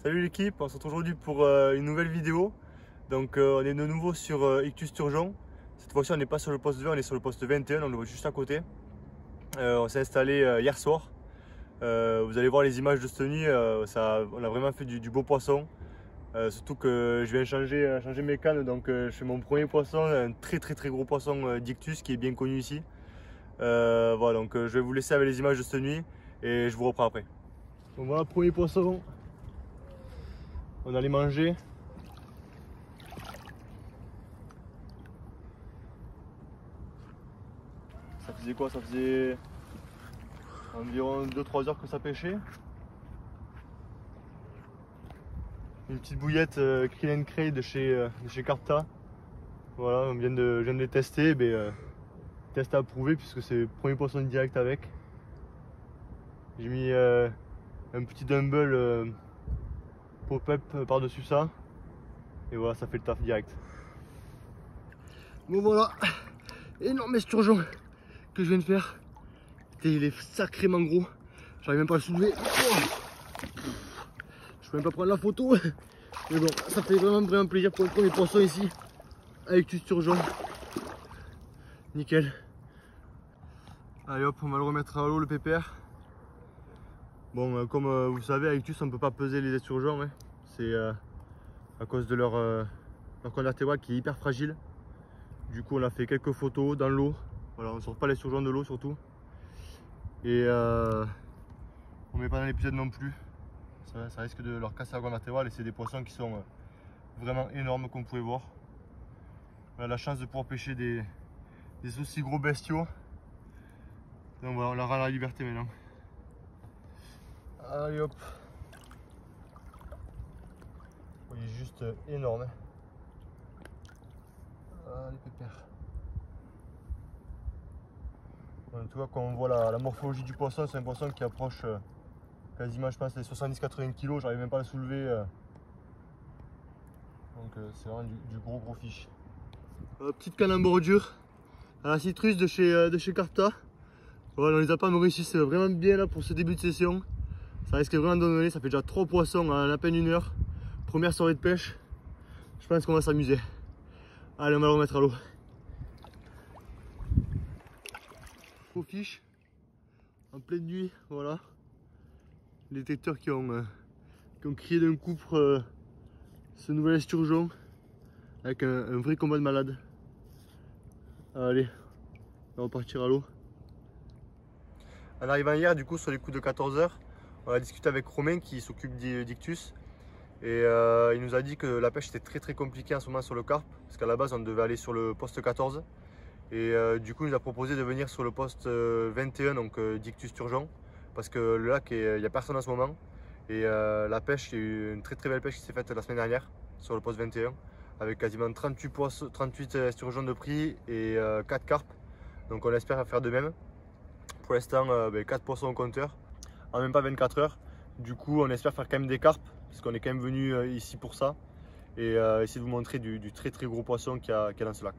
Salut l'équipe, on se retrouve aujourd'hui pour une nouvelle vidéo. Donc on est de nouveau sur Ictus Turgeon. Cette fois-ci on n'est pas sur le poste 20, on est sur le poste 21, on le voit juste à côté. On s'est installé hier soir. Vous allez voir les images de cette nuit, on a vraiment fait du beau poisson. Surtout que je viens changer mes cannes, donc je fais mon premier poisson, un très gros poisson d'Ictus qui est bien connu ici. Voilà, donc je vais vous laisser avec les images de cette nuit et je vous reprends après. Donc voilà, premier poisson. On allait manger. Ça faisait quoi? Ça faisait environ 2-3 heures que ça pêchait. Une petite bouillette Krill & Cray de chez Carpta. Voilà, on vient de les tester. Test approuvé puisque c'est le premier poisson direct avec. J'ai mis un petit dumble pop-up par-dessus ça. Et voilà, ça fait le taf direct. Bon voilà, énorme esturgeon que je viens de faire. Il est sacrément gros. J'arrive même pas à le soulever. Je peux même pas prendre la photo. Mais bon, ça fait vraiment plaisir pour le premier poisson ici. Avec Ictus Turgeon. Nickel. Allez hop, on va le remettre à l'eau le pépère. Bon, comme vous le savez, avec Ictus on ne peut pas peser les esturgeons. Hein. C'est à cause de leur collatéral qui est hyper fragile. Du coup on a fait quelques photos dans l'eau. Voilà, on ne sort pas les esturgeons de l'eau surtout. Et on ne met pas dans l'épisode non plus. Ça risque de leur casser la colonne vertébrale et c'est des poissons qui sont vraiment énormes comme vous pouvez voir. On a la chance de pouvoir pêcher des aussi gros bestiaux. Donc voilà, on leur rend la liberté maintenant. Allez hop. Il est juste énorme. Allez pépère. Tu vois, quand on voit la morphologie du poisson, c'est un poisson qui approche quasiment, je pense, les 70-80 kg. J'arrive même pas à le soulever. Donc c'est vraiment du gros fiche. Petite canne en bordure à la citrus de chez Carpta. Voilà, on les a pas, mais réussi vraiment bien là pour ce début de session. Ça risque vraiment de donner, ça fait déjà 3 poissons en à peine 1 heure. Première soirée de pêche. Je pense qu'on va s'amuser. Allez, on va le remettre à l'eau. Faux fiche. En pleine nuit, voilà. Les détecteurs qui ont crié d'un coup pour ce nouvel esturgeon. Avec un vrai combat de malade. Allez, on va repartir à l'eau. En arrivant hier, du coup, sur les coups de 14 h, on a discuté avec Romain qui s'occupe d'Ictus. Et il nous a dit que la pêche était très compliquée en ce moment sur le carpe. Parce qu'à la base, on devait aller sur le poste 14. Et du coup, il nous a proposé de venir sur le poste 21, donc d'Ictus Turgeon. Parce que le lac, il n'y a personne en ce moment. Et la pêche, il y a eu une très belle pêche qui s'est faite la semaine dernière sur le poste 21. Avec quasiment 38 esturgeons de prix et 4 carpes. Donc on espère faire de même. Pour l'instant, 4 poissons au compteur, en même pas 24 heures. Du coup, on espère faire quand même des carpes, parce qu'on est quand même venu ici pour ça. Et essayer de vous montrer du très gros poisson qu'il y a dans ce lac.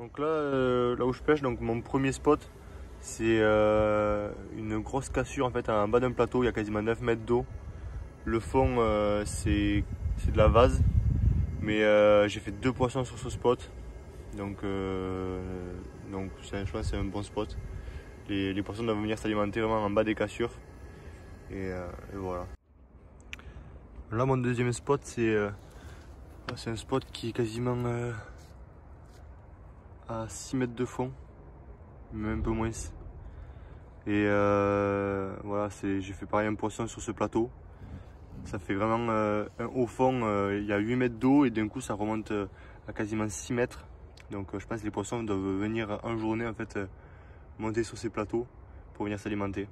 Donc là, là où je pêche, donc mon premier spot, c'est une grosse cassure en fait en bas d'un plateau, il y a quasiment 9 mètres d'eau. Le fond c'est de la vase, mais j'ai fait 2 poissons sur ce spot, donc je pense que c'est un bon spot. Les poissons doivent venir s'alimenter vraiment en bas des cassures, et voilà. Là mon deuxième spot c'est un spot qui est quasiment à 6 mètres de fond, même un peu moins. Et voilà, j'ai fait pareil un poisson sur ce plateau. Ça fait vraiment un haut fond, il y a 8 mètres d'eau et d'un coup ça remonte à quasiment 6 mètres. Donc je pense que les poissons doivent venir en journée en fait monter sur ces plateaux pour venir s'alimenter.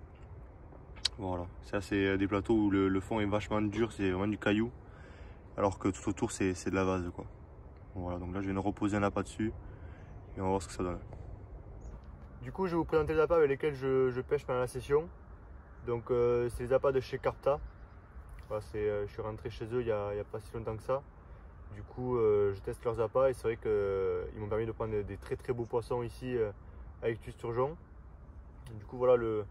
Voilà, ça c'est des plateaux où le fond est vachement dur, c'est vraiment du caillou, alors que tout autour c'est de la vase quoi. Voilà, donc là je viens de reposer un appât dessus et on va voir ce que ça donne. Du coup je vais vous présenter les appâts avec lesquels je pêche pendant la session. Donc c'est les appâts de chez Carpta. Voilà, je suis rentré chez eux il y a pas si longtemps que ça. Du coup je teste leurs appâts et c'est vrai qu'ils m'ont permis de prendre des très beaux poissons ici avec du sturgeon. Du coup voilà le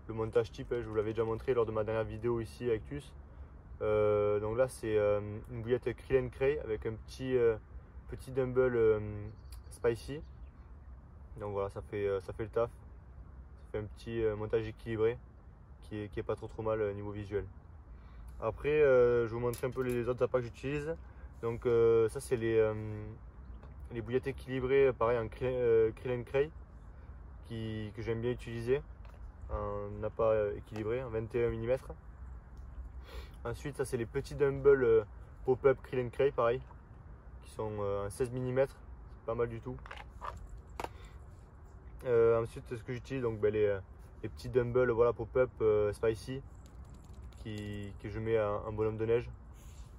montage type, je vous l'avais déjà montré lors de ma dernière vidéo ici avec Tus. Donc là c'est une bouillette krill & cray avec un petit dumble spicy. Donc voilà, ça fait le taf. Ça fait un petit montage équilibré qui est pas trop mal niveau visuel. Après je vais vous montrer un peu les autres appâts que j'utilise. Donc ça c'est les bouillettes équilibrées pareil en krill & cray que j'aime bien utiliser. Un appât équilibré en 21 mm. Ensuite ça c'est les petits dumble pop-up krill & cray pareil qui sont en 16 mm, c'est pas mal du tout. Ensuite ce que j'utilise donc les petits dumble voilà, pop-up spicy que je mets en bonhomme de neige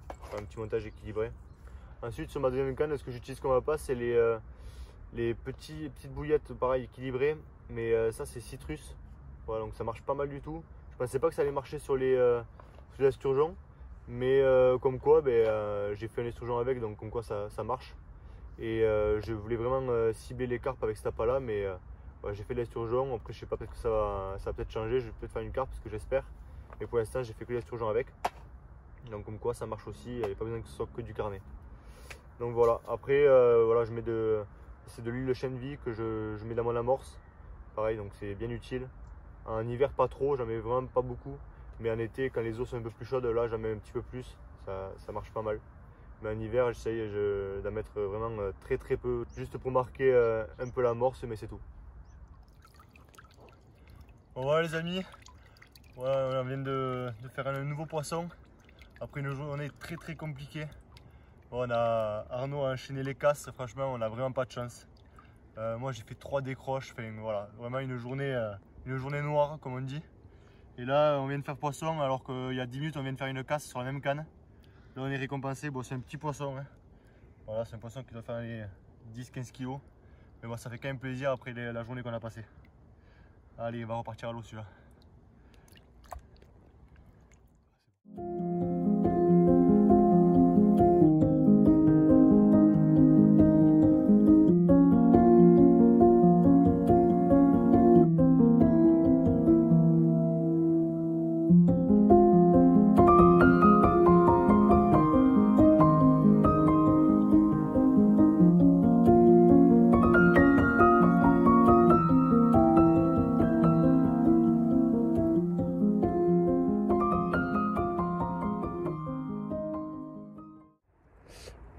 pour un petit montage équilibré. Ensuite sur ma deuxième canne ce que j'utilise comme appât c'est les petites bouillettes pareil équilibrées, mais ça c'est citrus. Voilà, donc ça marche pas mal du tout. Je pensais pas que ça allait marcher sur les esturgeons, mais comme quoi j'ai fait un esturgeon avec, donc comme quoi ça marche. Et je voulais vraiment cibler les carpes avec cet appât là, mais ouais, j'ai fait de l'esturgeon. Après je sais pas, peut-être que ça va peut-être changer, je vais peut-être faire une carpe parce que j'espère. Mais pour l'instant j'ai fait que l'esturgeon avec, donc comme quoi ça marche aussi, il n'y a pas besoin que ce soit que du carnet. Donc voilà, après voilà, c'est de l'huile de chèvre vie que je mets dans mon amorce, pareil, donc c'est bien utile. En hiver pas trop, j'en mets vraiment pas beaucoup, mais en été quand les eaux sont un peu plus chaudes, là j'en mets un petit peu plus, ça marche pas mal. Mais en hiver j'essaye d'en mettre vraiment très peu, juste pour marquer un peu l'amorce, mais c'est tout. Bon voilà les amis, voilà, on vient de faire un nouveau poisson après une journée très compliquée. Bon, Arnaud a enchaîné les casses, franchement on n'a vraiment pas de chance. Moi j'ai fait 3 décroches, enfin, voilà, vraiment une journée noire comme on dit. Et là on vient de faire poisson alors qu'il y a 10 minutes on vient de faire une casse sur la même canne. Là on est récompensé, bon c'est un petit poisson, hein. Voilà, c'est un poisson qui doit faire les 10-15 kg. Mais bon ça fait quand même plaisir après la journée qu'on a passée. Allez on va repartir à l'eau celui-là.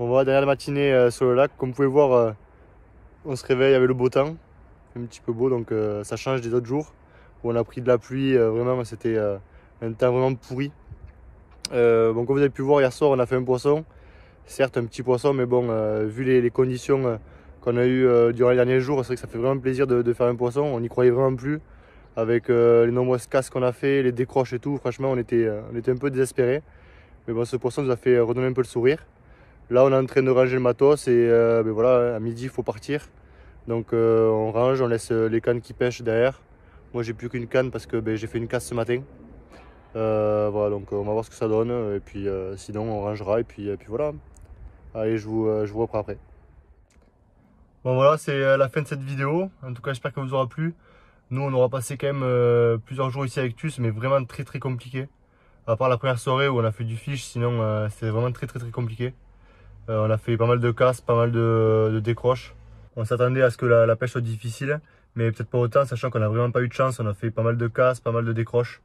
On va derrière la matinée sur le lac, comme vous pouvez voir on se réveille avec le beau temps, un petit peu beau donc ça change des autres jours où on a pris de la pluie, vraiment c'était un temps vraiment pourri. Bon, comme vous avez pu voir hier soir on a fait un poisson, certes un petit poisson mais bon vu les conditions qu'on a eues durant les derniers jours, c'est vrai que ça fait vraiment plaisir de faire un poisson, on n'y croyait vraiment plus avec les nombreuses casses qu'on a fait, les décroches et tout, franchement on était un peu désespérés. Mais bon ce poisson nous a fait redonner un peu le sourire. Là on est en train de ranger le matos et voilà, à midi il faut partir. Donc on range, on laisse les cannes qui pêchent derrière. Moi j'ai plus qu'une canne parce que j'ai fait une casse ce matin. Voilà, donc on va voir ce que ça donne et puis sinon on rangera et puis voilà. Allez je vous reprends après. Bon voilà, c'est la fin de cette vidéo. En tout cas, j'espère qu'elle vous aura plu. Nous, on aura passé quand même plusieurs jours ici avec Tus, mais vraiment très compliqué. À part la première soirée où on a fait du fish, sinon c'est vraiment très compliqué. On a fait pas mal de casses, pas mal de décroches. On s'attendait à ce que la pêche soit difficile, mais peut-être pas autant, sachant qu'on n'a vraiment pas eu de chance. On a fait pas mal de casses, pas mal de décroches.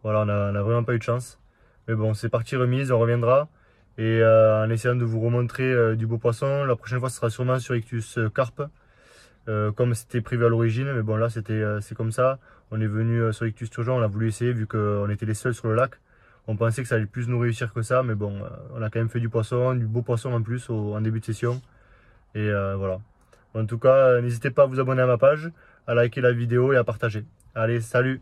Voilà, on a vraiment pas eu de chance. Mais bon, c'est parti remise, on reviendra. Et en essayant de vous remontrer du beau poisson, la prochaine fois ce sera sûrement sur Ictus Carpe, comme c'était prévu à l'origine. Mais bon, là c'est comme ça. On est venu sur Ictus Turgeon, on a voulu essayer vu qu'on était les seuls sur le lac. On pensait que ça allait plus nous réussir que ça, mais bon, on a quand même fait du poisson, du beau poisson en plus en début de session. Et voilà. En tout cas, n'hésitez pas à vous abonner à ma page, à liker la vidéo et à partager. Allez, salut!